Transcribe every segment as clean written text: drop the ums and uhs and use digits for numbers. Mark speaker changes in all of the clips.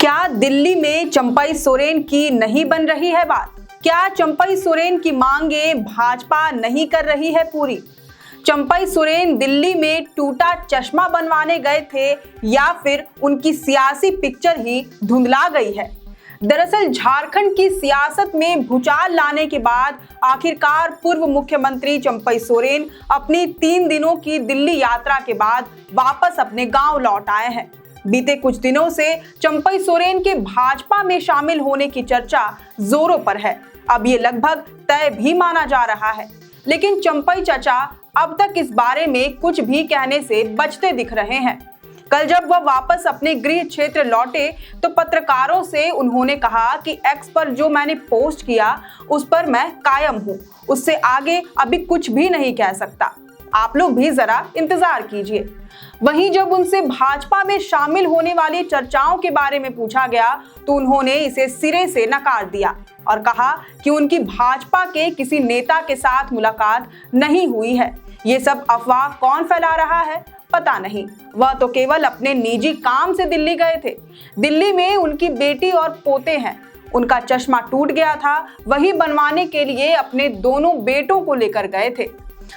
Speaker 1: क्या दिल्ली में चंपई सोरेन की नहीं बन रही है बात? क्या चंपई सोरेन की मांगें भाजपा नहीं कर रही है पूरी? चंपई सोरेन दिल्ली में टूटा चश्मा बनवाने गए थे या फिर उनकी सियासी पिक्चर ही धुंधला गई है? दरअसल झारखंड की सियासत में भूचाल लाने के बाद आखिरकार पूर्व मुख्यमंत्री चंपई सोरेन अपनी 3 दिनों की दिल्ली यात्रा के बाद वापस अपने गांव लौट आए हैं। बीते कुछ दिनों से चंपई सोरेन के भाजपा में शामिल होने की चर्चा जोरों पर है। अब ये लगभग तय भी माना जा रहा है, लेकिन चंपई चाचा अब तक इस बारे में कुछ भी कहने से बचते दिख रहे हैं। कल जब वह वापस अपने गृह क्षेत्र लौटे तो पत्रकारों से उन्होंने कहा कि एक्स पर जो मैंने पोस्ट किया उस पर मैं कायम हूं, उससे आगे अभी कुछ भी नहीं कह सकता, आप लोग भी जरा इंतजार कीजिए। वहीं जब उनसे भाजपा में शामिल होने वाली चर्चाओं के बारे में पूछा गया तो उन्होंने इसे सिरे से नकार दिया और कहा कि उनकी भाजपा के किसी नेता के साथ मुलाकात नहीं हुई है। ये सब अफवाह कौन फैला रहा है पता नहीं, वह तो केवल अपने निजी काम से दिल्ली गए थे। दिल्ली में उनकी बेटी और पोते हैं, उनका चश्मा टूट गया था, वही बनवाने के लिए अपने दोनों बेटों को लेकर गए थे।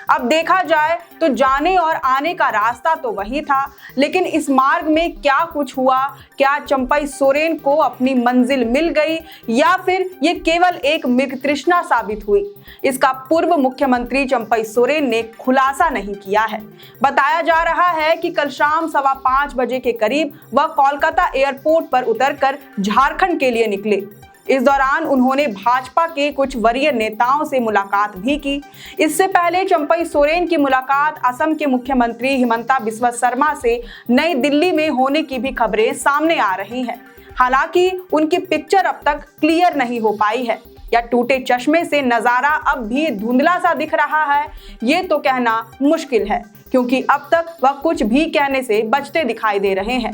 Speaker 1: अब देखा जाए तो जाने और आने का रास्ता तो वही था, लेकिन इस मार्ग में क्या कुछ हुआ? क्या चंपई सोरेन को अपनी मंजिल मिल गई या फिर ये केवल एक मृग तृष्णा साबित हुई? इसका पूर्व मुख्यमंत्री चंपई सोरेन ने खुलासा नहीं किया है। बताया जा रहा है कि कल शाम 5:15 बजे के करीब वह कोलकाता एयरपोर्ट पर उतरकर झारखंड के लिए निकले। इस दौरान उन्होंने भाजपा के कुछ वरीय नेताओं से मुलाकात भी की। इससे पहले चंपई सोरेन की मुलाकात असम के मुख्यमंत्री हिमंता बिस्वा शर्मा से नई दिल्ली में होने की भी खबरें सामने आ रही हैं। हालांकि उनकी पिक्चर अब तक क्लियर नहीं हो पाई है या टूटे चश्मे से नजारा अब भी धुंधला सा दिख रहा है, ये तो कहना मुश्किल है, क्योंकि अब तक वह कुछ भी कहने से बचते दिखाई दे रहे हैं।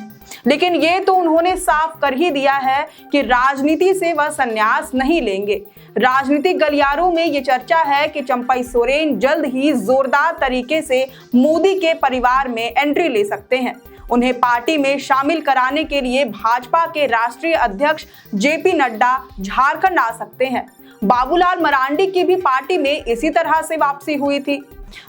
Speaker 1: लेकिन ये तो उन्होंने साफ कर ही दिया है कि राजनीति से वह संन्यास नहीं लेंगे। राजनीतिक गलियारों में ये चर्चा है कि चंपई सोरेन जल्द ही जोरदार तरीके से मोदी के परिवार में एंट्री ले सकते हैं। उन्हें पार्टी में शामिल कराने के लिए भाजपा के राष्ट्रीय अध्यक्ष जेपी नड्डा झारखंड आ सकते हैं। बाबूलाल मरांडी की भी पार्टी में इसी तरह से वापसी हुई थी।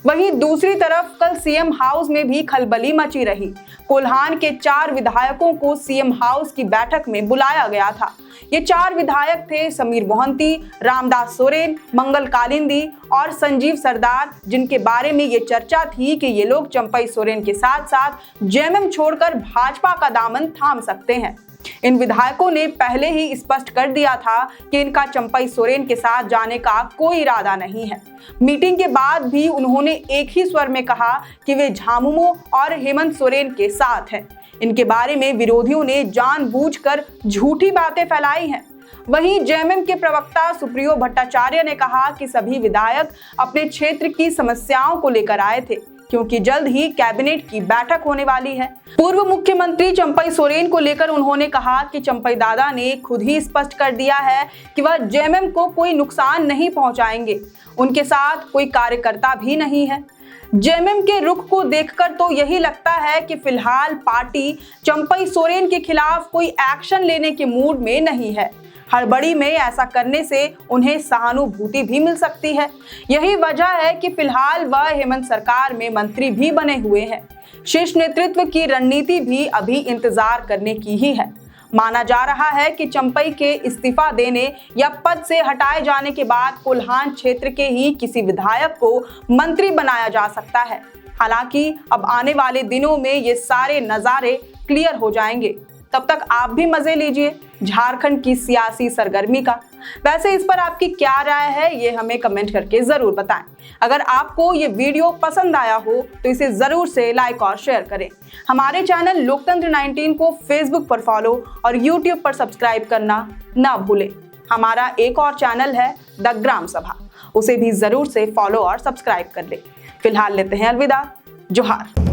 Speaker 1: वहीं दूसरी तरफ कल सीएम हाउस में भी खलबली मची रही। कोल्हान के 4 विधायकों को सीएम हाउस की बैठक में बुलाया गया था। ये 4 विधायक थे समीर मोहंती, रामदास सोरेन, मंगल कालिंदी और संजीव सरदार, जिनके बारे में ये चर्चा थी कि ये लोग चंपई सोरेन के साथ साथ जेएमएम छोड़कर भाजपा का दामन थाम सकते हैं। इन विधायकों ने पहले ही स्पष्ट कर दिया था कि इनका चंपई सोरेन के साथ जाने का कोई इरादा नहीं है। मीटिंग के बाद भी उन्होंने एक ही स्वर में कहा कि वे झामुमो और हेमंत सोरेन के साथ हैं। इनके बारे में विरोधियों ने जानबूझकर झूठी बातें फैलाई हैं। वहीं जेएमएम के प्रवक्ता सुप्रियो भट्टाचार्य ने कहा कि सभी विधायक अपने क्षेत्र की समस्याओं को लेकर आए थे, क्योंकि जल्द ही कैबिनेट की बैठक होने वाली है। पूर्व मुख्यमंत्री चंपई सोरेन को लेकर उन्होंने कहा कि चंपई दादा ने खुद ही स्पष्ट कर दिया है कि वह जेएमएम को कोई नुकसान नहीं पहुंचाएंगे, उनके साथ कोई कार्यकर्ता भी नहीं है। जेएमएम के रुख को देखकर तो यही लगता है कि फिलहाल पार्टी चंपई सोरेन के खिलाफ कोई एक्शन लेने के मूड में नहीं है। हड़बड़ी में ऐसा करने से उन्हें सहानुभूति भी मिल सकती है। यही वजह है कि फिलहाल वह हेमंत सरकार में मंत्री भी बने हुए हैं। शीर्ष नेतृत्व की रणनीति भी अभी इंतजार करने की ही है। माना जा रहा है कि चंपई के इस्तीफा देने या पद से हटाए जाने के बाद कोल्हान क्षेत्र के ही किसी विधायक को मंत्री बनाया जा सकता है। हालांकि अब आने वाले दिनों में ये सारे नजारे क्लियर हो जाएंगे। तब तक आप भी मजे लीजिए झारखंड की सियासी सरगर्मी का। वैसे इस पर आपकी क्या राय है ये हमें कमेंट करके जरूर बताएं। अगर आपको ये वीडियो पसंद आया हो तो इसे जरूर से लाइक और शेयर करें। हमारे चैनल लोकतंत्र 19 को फेसबुक पर फॉलो और यूट्यूब पर सब्सक्राइब करना ना भूलें। हमारा एक और चैनल है द ग्राम सभा, उसे भी जरूर से फॉलो और सब्सक्राइब कर लें। फिलहाल लेते हैं अलविदा। जोहार।